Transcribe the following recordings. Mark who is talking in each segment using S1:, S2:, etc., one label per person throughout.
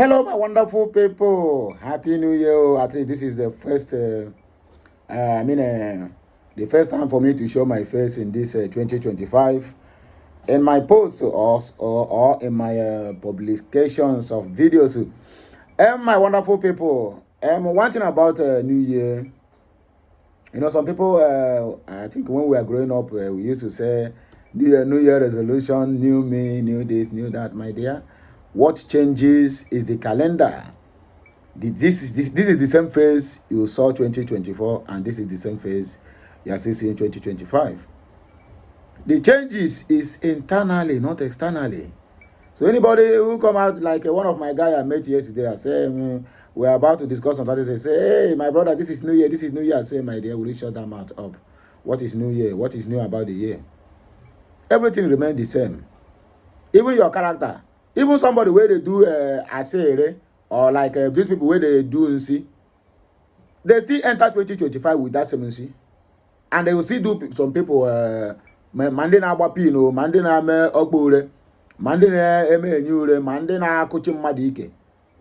S1: Hello, my wonderful people. Happy New Year. I think this is the first, the first time for me to show my face in this 2025. In my posts or in my publications of videos. My wonderful people. One thing about New Year, some people, I think when we were growing up, we used to say, New Year resolution, new me, new this, new that, my dear. What changes is the calendar. This is the same phase you saw 2024, and this is the same phase you are still seeing 2025. The changes is internally, not externally. So anybody who come out like one of my guys I met yesterday, I say, we are about to discuss on Saturday, say, hey, my brother, this is New Year, this is New Year. I say, my dear, will you shut that mouth up? What is New Year? What is new about the year? Everything remains the same. Even your character. Even somebody where they do Asere or like these people where they do NC, they still enter 2025 with that same NC. And they will still do some people Mandina Wapino, Mandina Ogbore, Mandina Emenyure, Mandina Coaching Madike.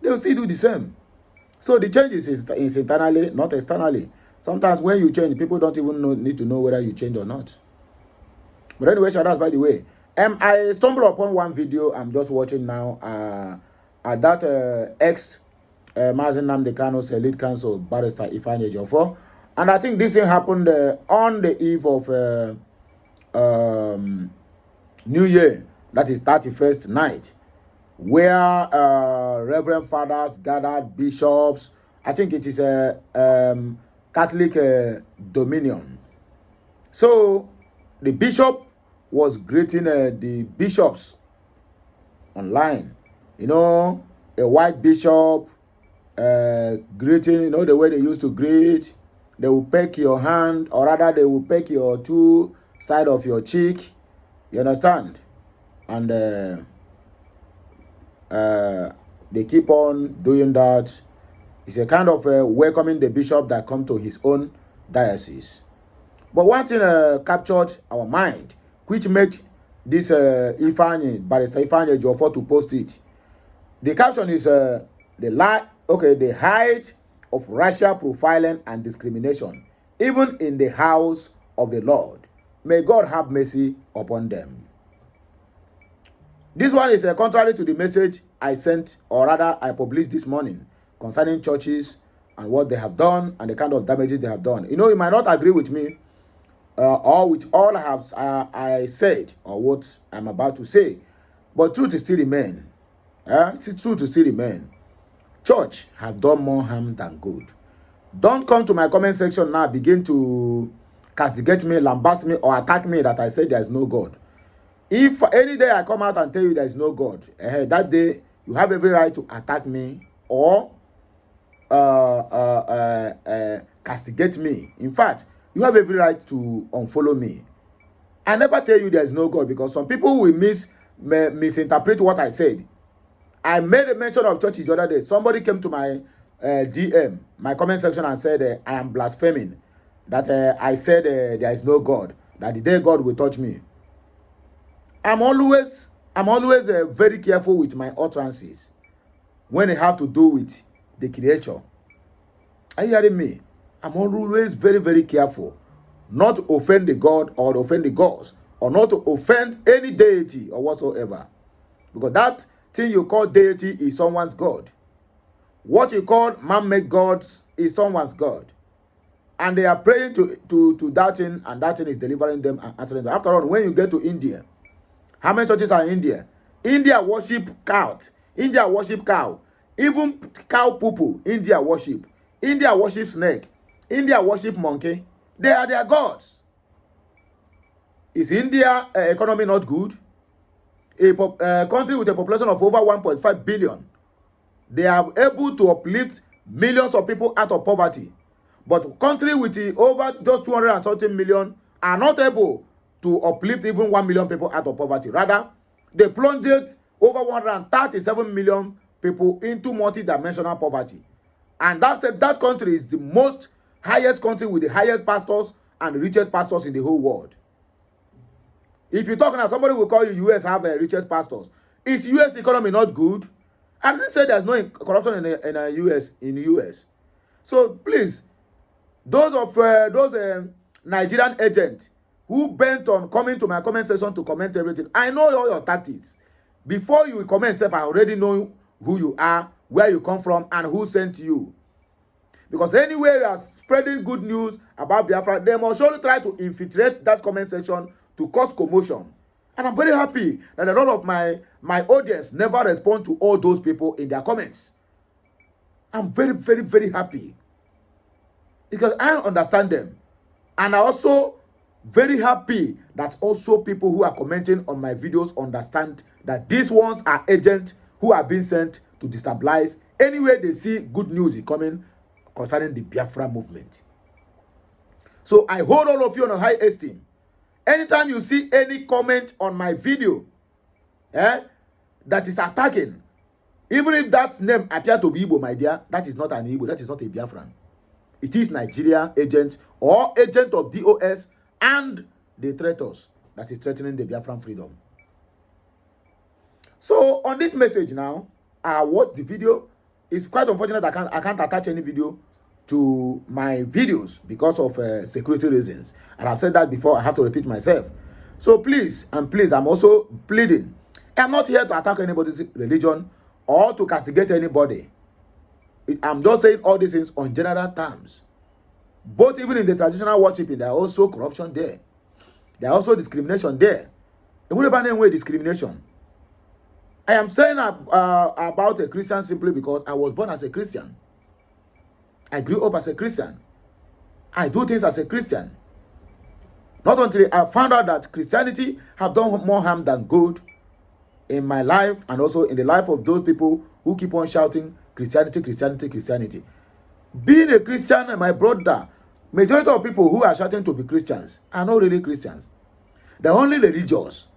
S1: They will still do the same. So the changes is internally, not externally. Sometimes when you change, people don't even need to know whether you change or not. But anyway, shout out by the way. I stumbled upon one video I'm just watching now at that Mazen Namdekano's lead counsel, Barrister Ifeanyi Ejiofor. And I think this thing happened on the eve of New Year, that is 31st night, where Reverend Fathers gathered, bishops. I think it is a Catholic Dominion. So the bishop was greeting the bishops online. A white bishop greeting, the way they used to greet. They will peck your hand, or rather they will peck your two side of your cheek. You understand? And they keep on doing that. It's a kind of welcoming the bishop that come to his own diocese. But one thing captured our mind, which made this Barrister Ifeanyi Ejiofor to post it. The caption is the height of racial profiling and discrimination, even in the house of the Lord. May God have mercy upon them. This one is contrary to the message I sent, or rather I published this morning, concerning churches and what they have done and the kind of damages they have done. You might not agree with me, or with all I said, or what I'm about to say, but truth is still remain. Truth is still remain. Church have done more harm than good. Don't come to my comment section now, begin to castigate me, lambast me, or attack me that I said there is no God. If any day I come out and tell you there is no God, that day you have every right to attack me or castigate me. In fact, you have every right to unfollow me. I never tell you there is no God, because some people will misinterpret what I said. I made a mention of churches the other day. Somebody came to my DM, my comment section, and said I am blaspheming. That I said there is no God. That the day God will touch me. I'm always very careful with my utterances when they have to do with the creature. Are you hearing me? I'm always very, very careful not to offend the God or offend the gods, or not to offend any deity or whatsoever. Because that thing you call deity is someone's God. What you call man-made gods is someone's God. And they are praying to that thing, and that thing is delivering them and answering them. After all, when you get to India, how many churches are in India? India worship cow. India worship cow. Even cow poo-poo, India worship. India worship snake. India worship monkey. They are their gods. Is India economy not good? A country with a population of over 1.5 billion. They are able to uplift millions of people out of poverty. But country with over just 200 and something million are not able to uplift even 1 million people out of poverty. Rather, they plunged over 137 million people into multi-dimensional poverty. And that country is the highest country with the highest pastors and the richest pastors in the whole world. If you're talking, somebody will call you US have the richest pastors. Is US economy not good? I didn't say there's no corruption in the US. So please, those Nigerian agents who bent on coming to my comment section to comment everything, I know all your tactics. Before you comment, self, I already know who you are, where you come from, and who sent you. Because anyway you are spreading good news about Biafra, they must surely try to infiltrate that comment section to cause commotion. And I'm very happy that a lot of my audience never respond to all those people in their comments. I'm very, very, very happy. Because I understand them. And I also very happy that also people who are commenting on my videos understand that these ones are agents who are being sent to destabilize anywhere they see good news coming concerning the Biafra movement. So I hold all of you on a high esteem. Anytime you see any comment on my video that is attacking, even if that name appears to be Igbo, my dear, that is not an Igbo, that is not a Biafran. It is Nigeria agent or agent of DOS and the traitors that is threatening the Biafran freedom. So on this message now, I watched the video. It's quite unfortunate I can't attach any video to my videos because of security reasons. And I've said that before, I have to repeat myself. So please, I'm also pleading. I'm not here to attack anybody's religion or to castigate anybody. I'm just saying all these things on general terms. But even in the traditional worshiping, there are also corruption there. There are also discrimination there. And what about any discrimination? I am saying about a Christian simply because I was born as a Christian. I grew up as a Christian. I do things as a Christian. Not until I found out that Christianity have done more harm than good in my life and also in the life of those people who keep on shouting Christianity, Christianity, Christianity. Being a Christian, my brother, majority of people who are shouting to be Christians are not really Christians. They're only religious.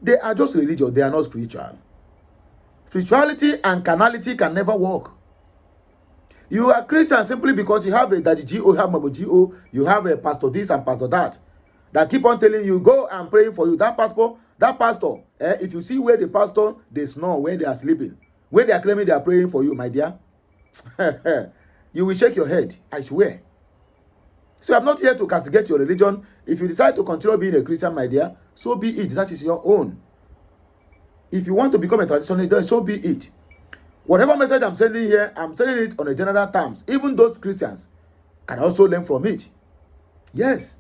S1: They are just religious. They are not spiritual. Spirituality and carnality can never work. You are Christian simply because you have a Daddy G.O., you have Mama G.O., you have a pastor this and pastor that keep on telling you, go and pray for you. That pastor, if you see where the pastor, they snore when they are sleeping, when they are claiming they are praying for you, my dear, you will shake your head, I swear. So I'm not here to castigate your religion. If you decide to continue being a Christian, my dear, so be it. That is your own. If you want to become a traditionalist, then so be it. Whatever message I'm sending here, I'm sending it on a general terms. Even those Christians can also learn from it. Yes.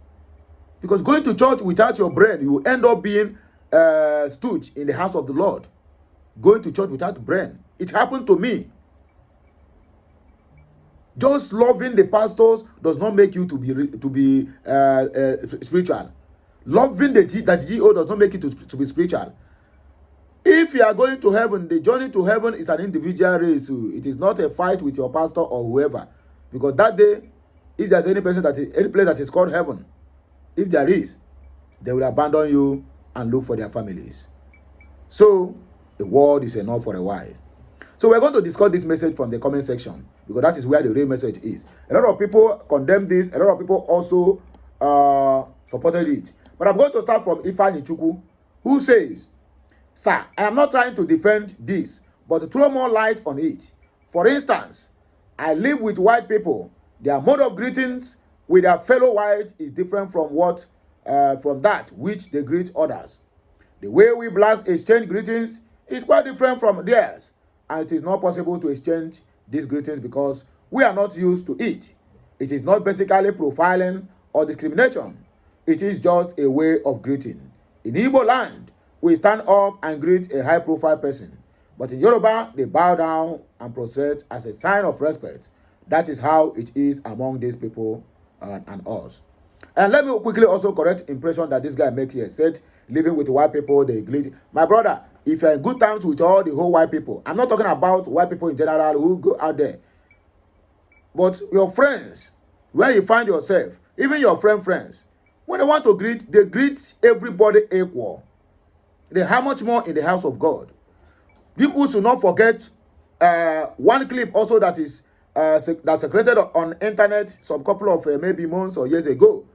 S1: Because going to church without your brain, you will end up being a stooge in the house of the Lord. Going to church without brain. It happened to me. Just loving the pastors does not make you to be spiritual. Loving the GO does not make you to be spiritual. If you are going to heaven, the journey to heaven is an individual race. It is not a fight with your pastor or whoever. Because that day, if there's any place that is called heaven, if there is, they will abandon you and look for their families. So, the word is enough for a while. So we're going to discuss this message from the comment section because that is where the real message is. A lot of people condemn this. A lot of people also supported it. But I'm going to start from Ifeanyi Chukwu, who says, "Sir, I am not trying to defend this, but to throw more light on it. For instance, I live with white people. Their mode of greetings with their fellow whites is different from that which they greet others. The way we blacks exchange greetings is quite different from theirs, and it is not possible to exchange these greetings because we are not used to it. It is not basically profiling or discrimination. It is just a way of greeting. In Igbo land, we stand up and greet a high-profile person. But in Yoruba, they bow down and prostrate as a sign of respect. That is how it is among these people and us." And let me quickly also correct impression that this guy makes here. Said, living with white people, they greet. My brother, if you're in good terms with all the whole white people, I'm not talking about white people in general who go out there. But your friends, where you find yourself, even your friends, when they want to greet, they greet everybody equal. They how much more in the house of God. People should not forget one clip also that is that circulated on internet some couple of maybe months or years ago,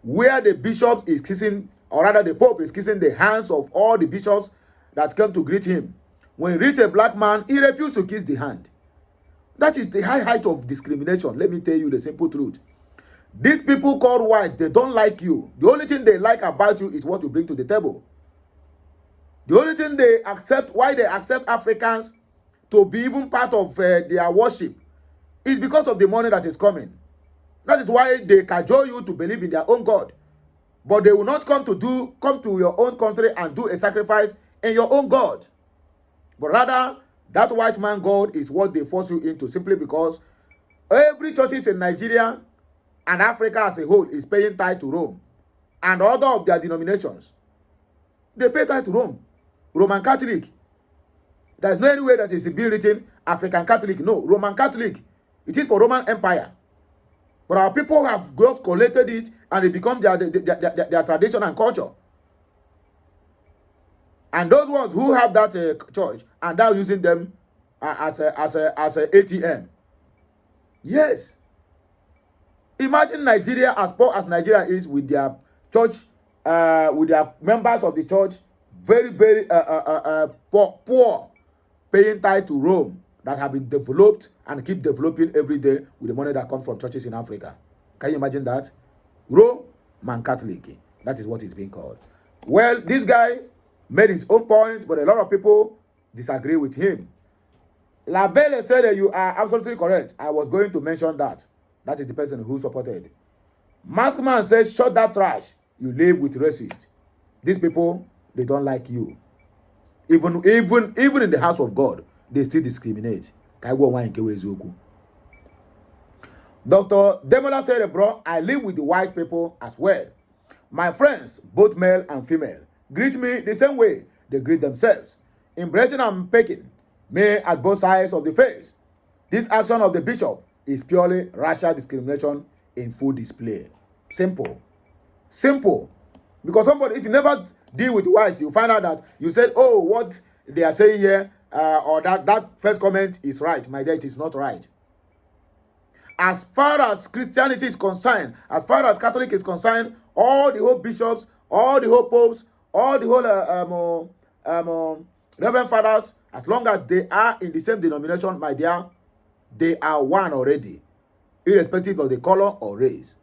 S1: where the bishop is kissing, or rather the Pope is kissing the hands of all the bishops that came to greet him. When he reach a black man, he refused to kiss the hand. That is the high height of discrimination. Let me tell you the simple truth. These people called white, they don't like you. The only thing they like about you is what you bring to the table. The only thing they accept, why they accept Africans to be even part of their worship, is because of the money that is coming. That is why they cajole you to believe in their own God. But they will not come to your own country and do a sacrifice in your own God. But rather, that white man God is what they force you into, simply because every churches in Nigeria and Africa as a whole is paying tithe to Rome and other of their denominations. They pay tithe to Rome. Roman Catholic. There's no any way that it's being written African Catholic. No, Roman Catholic. It is for Roman Empire. But our people have just collected it and it become their tradition and culture. And those ones who have that church are now using them as a ATM. Yes. Imagine Nigeria, as poor as Nigeria is, with their church, with their members of the church, very, very poor, paying tithe to Rome, that have been developed and keep developing every day with the money that comes from churches in Africa. Can you imagine that? Roman Catholic. That is what is being called. Well, this guy made his own point, but a lot of people disagree with him. Labelle said that you are absolutely correct. I was going to mention that. That is the person who supported. Maskman says, shut that trash. You live with racists. These people, they don't like you. Even in the house of God, they still discriminate. Dr. Demola said, bro, I live with the white people as well. My friends, both male and female, greet me the same way they greet themselves. Embracing and pecking me at both sides of the face. This action of the bishop is purely racial discrimination in full display. Simple. Simple. Because somebody, if you never deal with whites, you find out that you said, oh, what they are saying here, or that first comment is right. My dear, it is not right. As far as Christianity is concerned, as far as Catholic is concerned, all the whole bishops, all the whole popes, all the whole reverend fathers, as long as they are in the same denomination, my dear, they are one already, irrespective of the color or race.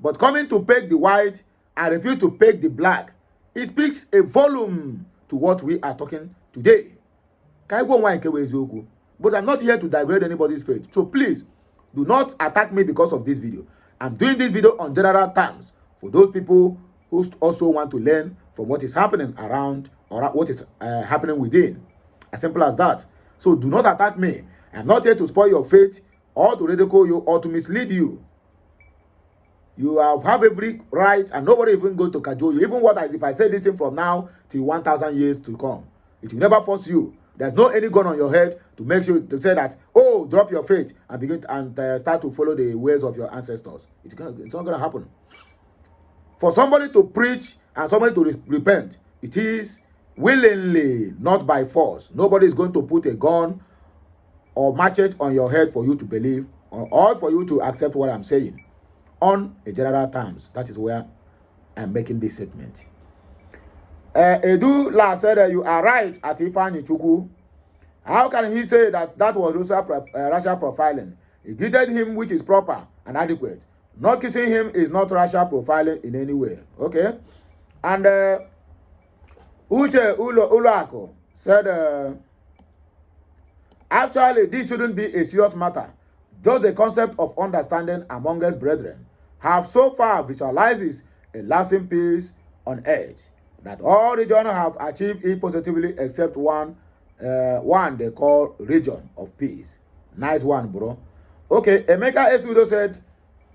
S1: But coming to peg the white and refuse to peg the black, it speaks a volume to what we are talking today. But I'm not here to degrade anybody's faith. So please, do not attack me because of this video. I'm doing this video on general terms for those people who also want to learn from what is happening around or what is happening within. As simple as that. So do not attack me. I'm not here to spoil your faith or to ridicule you or to mislead you. You have every right, and nobody even go to cajole you. Even if I say this thing from now till 1,000 years to come, it will never force you. There's no any gun on your head to make you to say that, oh, drop your faith and begin and start to follow the ways of your ancestors. It's not going to happen. For somebody to preach and somebody to repent, it is willingly, not by force. Nobody is going to put a gun or machete on your head for you to believe or for you to accept what I'm saying. On a general terms, that is where I'm making this statement. Edu La said you are right at Ifeanyi Chukwu. How can he say that was racial profiling? He greeted him, which is proper and adequate. Not kissing him is not racial profiling in any way. Okay? And Uche Uloako said, actually, this shouldn't be a serious matter. Just the concept of understanding among us brethren have so far visualized a lasting peace on earth that all regions have achieved it positively except one they call region of peace. Nice one, bro. Okay, Emeka Eswido said,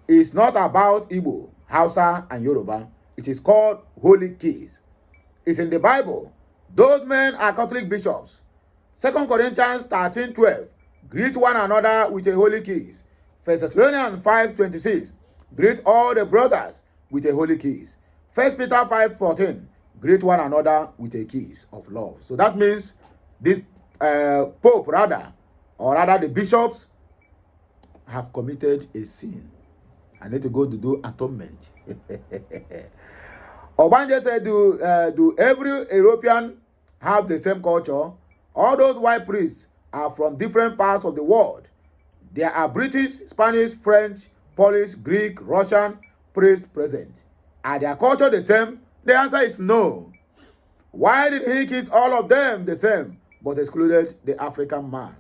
S1: it's not about Igbo, Hausa, and Yoruba. It is called holy keys. It's in the Bible. Those men are Catholic bishops. 2 Corinthians 13:12. Greet one another with a holy kiss. 1 Thessalonians 5:26. Greet all the brothers with a holy kiss. 1 Peter 5:14. Greet one another with a kiss of love. So that means this Pope or rather the bishops have committed a sin. I need to go to do atonement. Obanje said, do every European have the same culture? All those white priests are from different parts of the world. There are British, Spanish, French, Polish, Greek, Russian priests present. Are their culture the same? The answer is no. Why did he kiss all of them the same, but excluded the African man?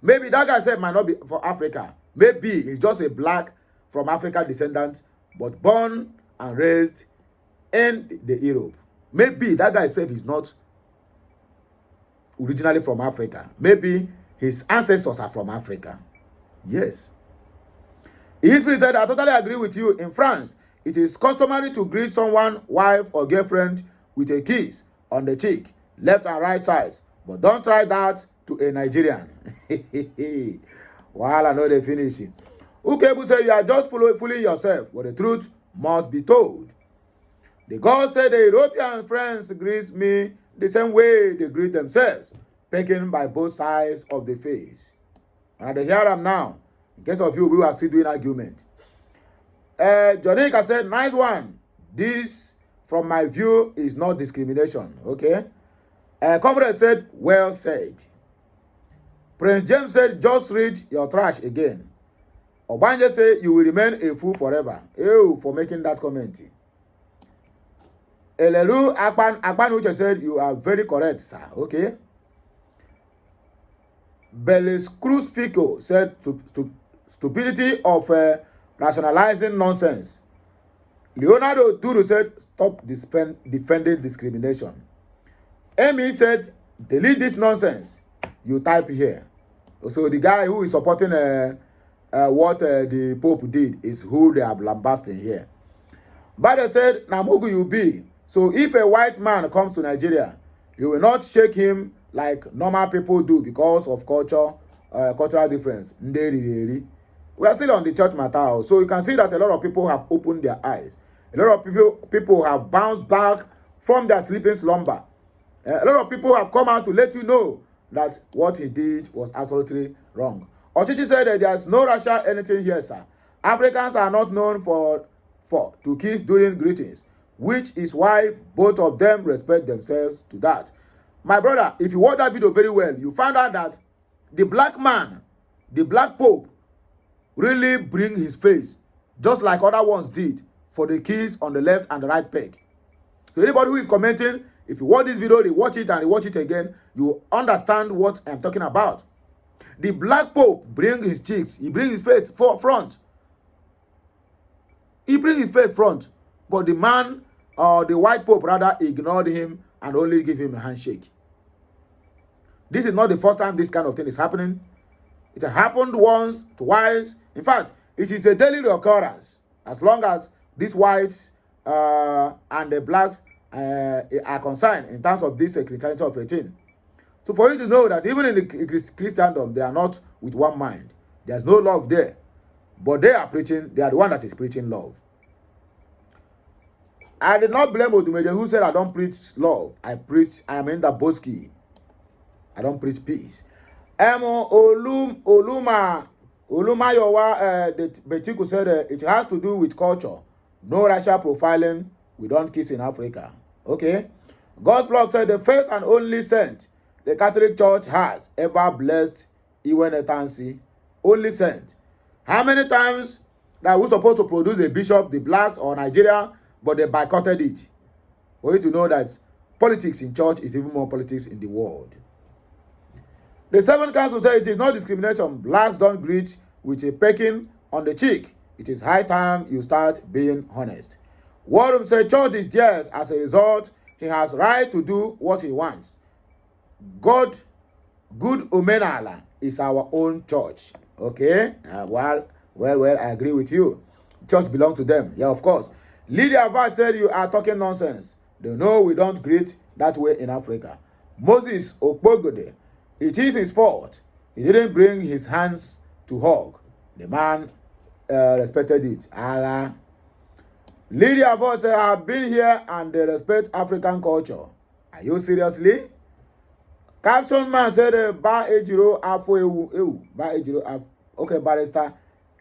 S1: Maybe that guy said might not be for Africa. Maybe he's just a black from African descendant, but born and raised in the Europe. Maybe that guy said he's not originally from Africa. Maybe his ancestors are from Africa. Yes. His priest said, I totally agree with you. In France, it is customary to greet someone's wife or girlfriend with a kiss on the cheek, left and right sides. But don't try that to a Nigerian. While I know they finish it. Ukebu said, you are just fooling yourself, but the truth must be told. The God said, the European friends greet me the same way they greet themselves, pecking by both sides of the face. And I hear them now. In case of you, we are still doing argument. Jonica said, nice one. This, from my view, is not discrimination. Okay? Comrade said, well said. Prince James said, just read your trash again. Obanje said, you will remain a fool forever. Ew, for making that comment. Elelu Akpan said, you are very correct, sir. Okay? Belis Cruz Fico said, stupidity of rationalizing nonsense. Leonardo Duru said, stop defending discrimination. Amy said, delete this nonsense. You type here. So the guy who is supporting what the Pope did is who they are lambasting here. But they said, Namugu you be. So if a white man comes to Nigeria, you will not shake him like normal people do because of cultural difference. We are still on the church matter. So you can see that a lot of people have opened their eyes. A lot of people have bounced back from their sleeping slumber. A lot of people have come out to let you know that what he did was absolutely wrong. Ochichi said that there's no racial anything here, sir. Africans are not known to kiss during greetings, which is why both of them respect themselves to that. My brother, if you watch that video very well, you find out that the black man, the black pope, really bring his face, just like other ones did, for the kiss on the left and the right peg. So anybody who is commenting, if you watch this video, they watch it and they watch it again, you understand what I'm talking about. The black pope bring his cheeks, he bring his face front. He bring his face front, but the man, the white pope rather ignored him and only give him a handshake. This is not the first time this kind of thing is happening. It happened once, twice. In fact, it is a daily occurrence. As long as these whites and the blacks are concerned in terms of this Christianity of 18. So for you to know that even in the Christendom, they are not with one mind. There's no love there. But they are the one that is preaching love. I did not blame Odumeje who said I don't preach love. I am in the Boski. I don't preach peace. Olumayowa Betiku said it has to do with culture. No racial profiling. We don't kiss in Africa. Okay. God's blog said the first and only saint the Catholic Church has ever blessed Iwene Tansi. Only saint. How many times that we're supposed to produce a bishop, the blacks or Nigeria, but they boycotted it? For you to know that politics in church is even more politics in the world. The Seventh Council said it is not discrimination. Blacks don't greet with a pecking on the cheek. It is high time you start being honest. Wardum said church is theirs. As a result, he has right to do what he wants. Good Omenala is our own church. Okay? Well, I agree with you. Church belongs to them. Yeah, of course. Lydia Vat said you are talking nonsense. They know we don't greet that way in Africa. Moses Okpogode, it is his fault. He didn't bring his hands to hug. The man respected it. Lydia Vat said, I have been here and they respect African culture. Are you seriously? Caption man said, Ba Ejiro Afo Ewu. Ba Ejiro Afo. Okay, barrister.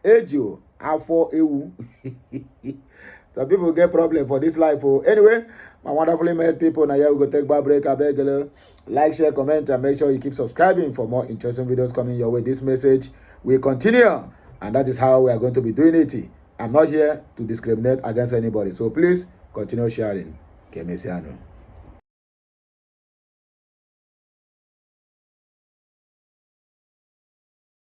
S1: Ejiro Afo Ewu. Some people get problem for this life. Anyway, My wonderfully made people. Now here we go take bar break. I beg you, like, share, comment, and make sure you keep subscribing for more interesting videos coming your way. This message will continue, and that is how we are going to be doing it. I'm not here to discriminate against anybody, so please continue sharing. Kemesiano.